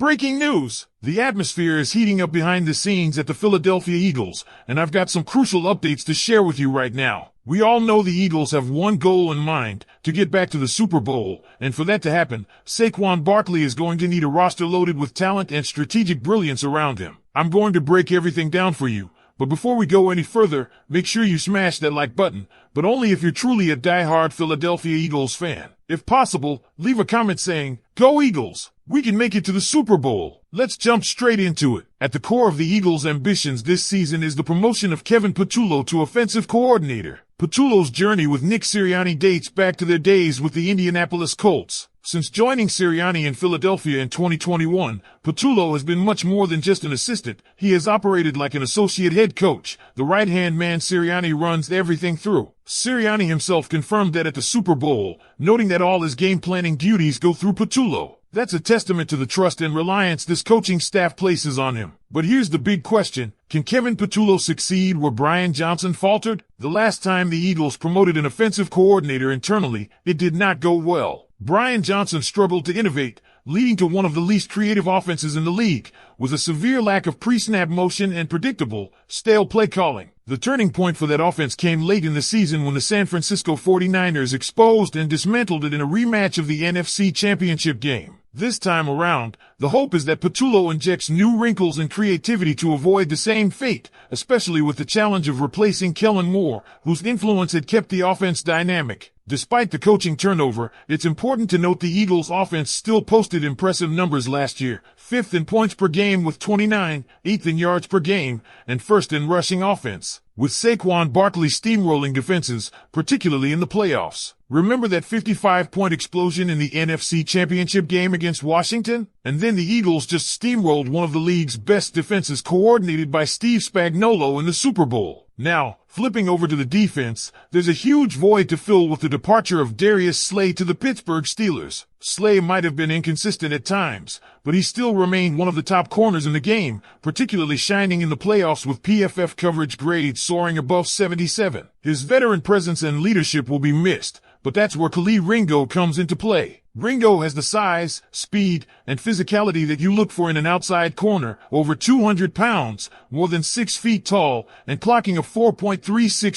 Breaking news! The atmosphere is heating up behind the scenes at the Philadelphia Eagles, and I've got some crucial updates to share with you right now. We all know the Eagles have one goal in mind, to get back to the Super Bowl, and for that to happen, Saquon Barkley is going to need a roster loaded with talent and strategic brilliance around him. I'm going to break everything down for you, but before we go any further, make sure you smash that like button, but only if you're truly a die-hard Philadelphia Eagles fan. If possible, leave a comment saying, "Go Eagles! We can make it to the Super Bowl." Let's jump straight into it. At the core of the Eagles' ambitions this season is the promotion of Kevin Patullo to offensive coordinator. Patullo's journey with Nick Sirianni dates back to their days with the Indianapolis Colts. Since joining Sirianni in Philadelphia in 2021, Patullo has been much more than just an assistant. He has operated like an associate head coach, the right-hand man Sirianni runs everything through. Sirianni himself confirmed that at the Super Bowl, noting that all his game planning duties go through Patullo. That's a testament to the trust and reliance this coaching staff places on him. But here's the big question. Can Kevin Patullo succeed where Brian Johnson faltered? The last time the Eagles promoted an offensive coordinator internally, it did not go well. Brian Johnson struggled to innovate, leading to one of the least creative offenses in the league, with a severe lack of pre-snap motion and predictable, stale play calling. The turning point for that offense came late in the season when the San Francisco 49ers exposed and dismantled it in a rematch of the NFC Championship game. This time around, the hope is that Patullo injects new wrinkles and creativity to avoid the same fate, especially with the challenge of replacing Kellen Moore, whose influence had kept the offense dynamic. Despite the coaching turnover, it's important to note the Eagles' offense still posted impressive numbers last year, 5th in points per game with 29, 8th in yards per game, and 1st in rushing offense, with Saquon Barkley steamrolling defenses, particularly in the playoffs. Remember that 55-point explosion in the NFC Championship game against Washington? And then the Eagles just steamrolled one of the league's best defenses coordinated by Steve Spagnuolo in the Super Bowl. Now, flipping over to the defense, there's a huge void to fill with the departure of Darius Slay to the Pittsburgh Steelers. Slay might have been inconsistent at times, but he still remained one of the top corners in the game, particularly shining in the playoffs with PFF coverage grades soaring above 77. His veteran presence and leadership will be missed, but that's where Kelee Ringo comes into play. Ringo has the size, speed, and physicality that you look for in an outside corner, over 200 pounds, more than 6 feet tall, and clocking a 4.36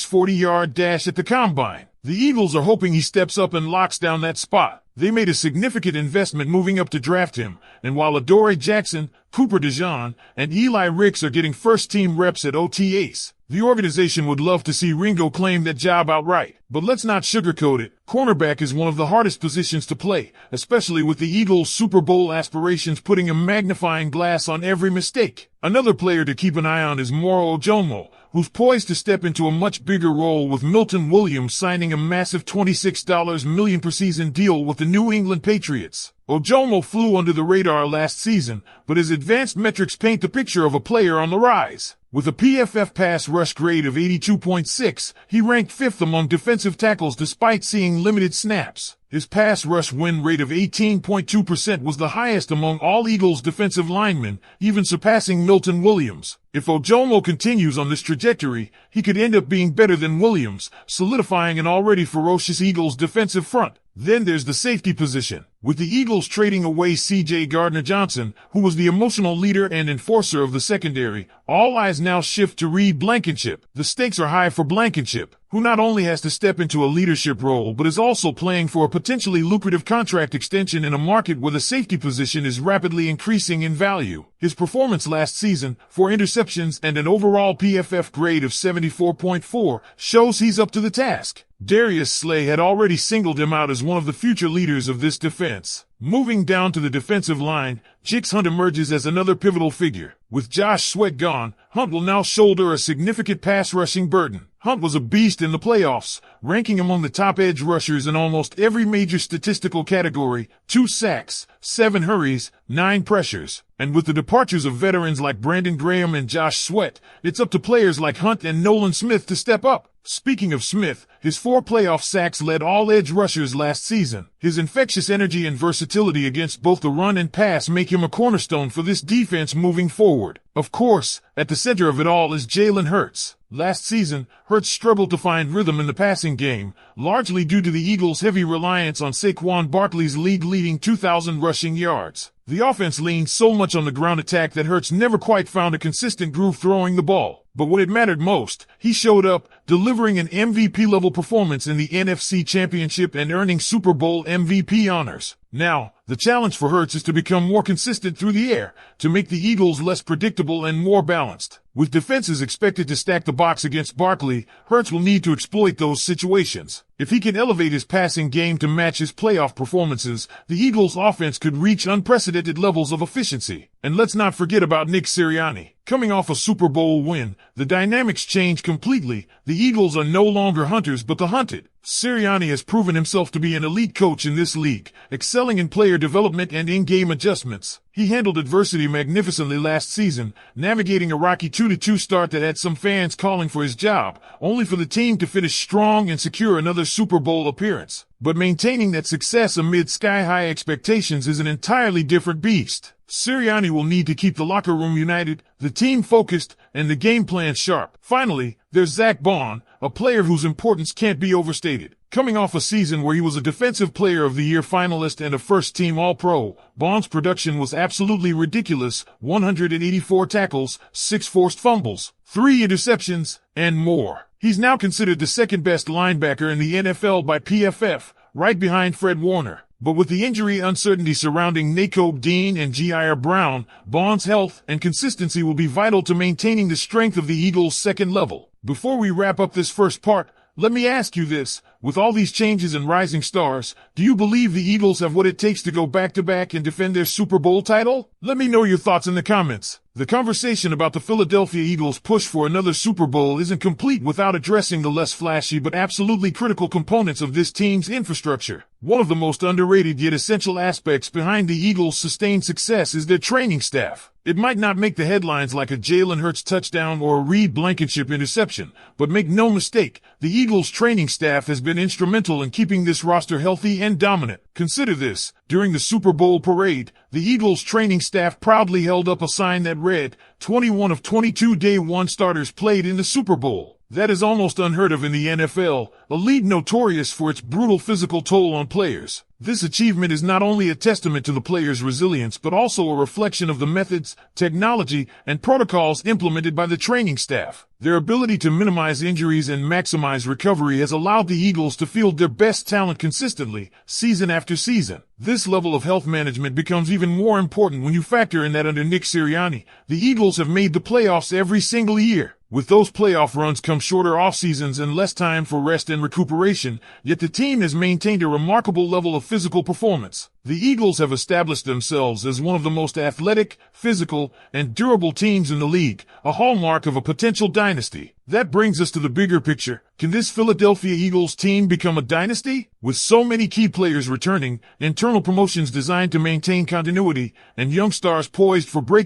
40-yard dash at the combine. The Eagles are hoping he steps up and locks down that spot. They made a significant investment moving up to draft him, and while Adoree Jackson, Cooper DeJean, and Eli Ricks are getting first-team reps at OTAs, the organization would love to see Ringo claim that job outright. But let's not sugarcoat it. Cornerback is one of the hardest positions to play, especially with the Eagles' Super Bowl aspirations putting a magnifying glass on every mistake. Another player to keep an eye on is Moro Ojomo, who's poised to step into a much bigger role with Milton Williams signing a massive $26 million per season deal with the New England Patriots. Ojomo flew under the radar last season, but his advanced metrics paint the picture of a player on the rise. With a PFF pass rush grade of 82.6, he ranked 5th among defensive tackles despite seeing limited snaps. His pass rush win rate of 18.2% was the highest among all Eagles defensive linemen, even surpassing Milton Williams. If Ojomo continues on this trajectory, he could end up being better than Williams, solidifying an already ferocious Eagles defensive front. Then there's the safety position. With the Eagles trading away C.J. Gardner-Johnson, who was the emotional leader and enforcer of the secondary, all eyes now shift to Reed Blankenship. The stakes are high for Blankenship, who not only has to step into a leadership role but is also playing for a potentially lucrative contract extension in a market where the safety position is rapidly increasing in value. His performance last season, 4 interceptions and an overall PFF grade of 74.4, shows he's up to the task. Darius Slay had already singled him out as one of the future leaders of this defense. Moving down to the defensive line, Jix Hunt emerges as another pivotal figure. With Josh Sweat gone, Hunt will now shoulder a significant pass-rushing burden. Hunt was a beast in the playoffs, ranking among the top edge rushers in almost every major statistical category: 2 sacks, 7 hurries, 9 pressures. And with the departures of veterans like Brandon Graham and Josh Sweat, it's up to players like Hunt and Nolan Smith to step up. Speaking of Smith, his 4 playoff sacks led all edge rushers last season. His infectious energy and versatility against both the run and pass make him a cornerstone for this defense moving forward. Of course, at the center of it all is Jalen Hurts. Last season, Hurts struggled to find rhythm in the passing game, largely due to the Eagles' heavy reliance on Saquon Barkley's league-leading 2,000 rushing yards. The offense leaned so much on the ground attack that Hurts never quite found a consistent groove throwing the ball. But when it mattered most, he showed up, delivering an MVP-level performance in the NFC Championship and earning Super Bowl MVP honors. Now, the challenge for Hurts is to become more consistent through the air, to make the Eagles less predictable and more balanced. With defenses expected to stack the box against Barkley, Hurts will need to exploit those situations. If he can elevate his passing game to match his playoff performances, the Eagles' offense could reach unprecedented levels of efficiency. And let's not forget about Nick Sirianni. Coming off a Super Bowl win, the dynamics change completely. The Eagles are no longer hunters but the hunted. Sirianni has proven himself to be an elite coach in this league, excelling in player development and in-game adjustments. He handled adversity magnificently last season, navigating a rocky 2-2 start that had some fans calling for his job, only for the team to finish strong and secure another Super Bowl appearance. But maintaining that success amid sky-high expectations is an entirely different beast. Sirianni will need to keep the locker room united, the team focused, and the game plan sharp. Finally, there's Zach Bond, a player whose importance can't be overstated. Coming off a season where he was a Defensive Player of the Year finalist and a first-team All-Pro, Bond's production was absolutely ridiculous: 184 tackles, 6 forced fumbles, 3 interceptions, and more. He's now considered the second-best linebacker in the NFL by PFF, right behind Fred Warner. But with the injury uncertainty surrounding Nakobe Dean and Jair Brown, Bond's health and consistency will be vital to maintaining the strength of the Eagles' second level. Before we wrap up this first part, let me ask you this. With all these changes and rising stars, do you believe the Eagles have what it takes to go back-to-back and defend their Super Bowl title? Let me know your thoughts in the comments. The conversation about the Philadelphia Eagles' push for another Super Bowl isn't complete without addressing the less flashy but absolutely critical components of this team's infrastructure. One of the most underrated yet essential aspects behind the Eagles' sustained success is their training staff. It might not make the headlines like a Jalen Hurts touchdown or a Reed Blankenship interception, but make no mistake, the Eagles' training staff has been instrumental in keeping this roster healthy and dominant. Consider this. During the Super Bowl parade, the Eagles' training staff proudly held up a sign that read, 21 of 22 Day 1 starters played in the Super Bowl. That is almost unheard of in the NFL, a league notorious for its brutal physical toll on players. This achievement is not only a testament to the players' resilience but also a reflection of the methods, technology, and protocols implemented by the training staff. Their ability to minimize injuries and maximize recovery has allowed the Eagles to field their best talent consistently, season after season. This level of health management becomes even more important when you factor in that under Nick Sirianni, the Eagles have made the playoffs every single year. With those playoff runs come shorter off-seasons and less time for rest and recuperation, yet the team has maintained a remarkable level of physical performance. The Eagles have established themselves as one of the most athletic, physical, and durable teams in the league, a hallmark of a potential dynasty. That brings us to the bigger picture. Can this Philadelphia Eagles team become a dynasty? With so many key players returning, internal promotions designed to maintain continuity, and young stars poised for breakout